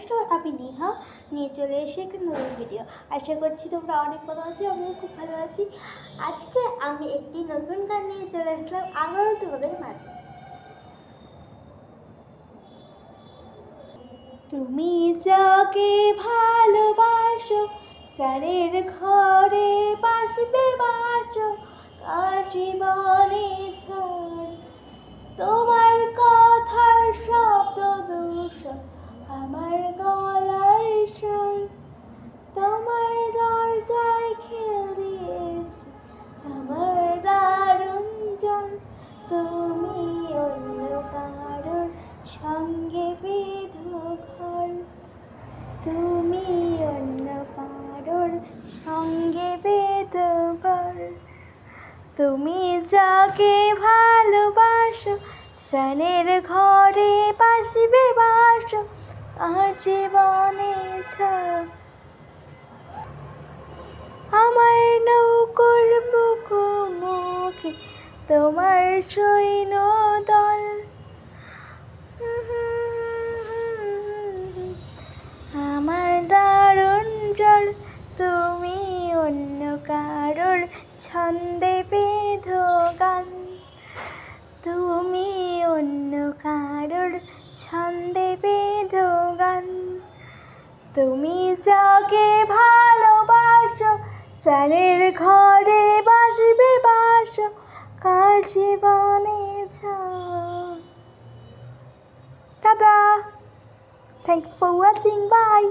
নমস্কার, আমি নেহা নিয়ে চলে এসে একটা নতুন ভিডিও। আশা করছি তোমরা অনেক ভালো আছো, আমিও খুব ভালো আছি। আজকে আমি একটি নতুন গান নিয়ে চলে আসলাম আবারও তোমাদের মাঝে। তুমি যাকে ভালোবাসো, চারের ঘরে বাসবে বাসো, কার জীবনে ঝড় তোমার কথার শব্দ দূষণ আমার গলায় স্বর। তোমার দরজায় খেল দিয়েছি আমার দারুণ জন। তুমি অন্য কারোর সঙ্গে বেঁধো ঘর, তুমি অন্য কারোর সঙ্গে বেঁধো ঘর। তুমি যাকে ভালোবাসো, প্রাণের ঘরে বাসবে বাসো, আর জীবনে ঝড় আমার নৌকোর মুখোমুখি তোমার সৈন্য দল। আমার দারুণ জল, তুমি অন্য কারোর ছন্দে বেঁধো গান, তুমি অন্য কারোর ছন্দে বেঁধো গান। তুমি যাকে ভালোবাসো, চারের ঘরে বাসবে বাসো, কার জীবনে ঝড়। Tata, thank you for watching, by.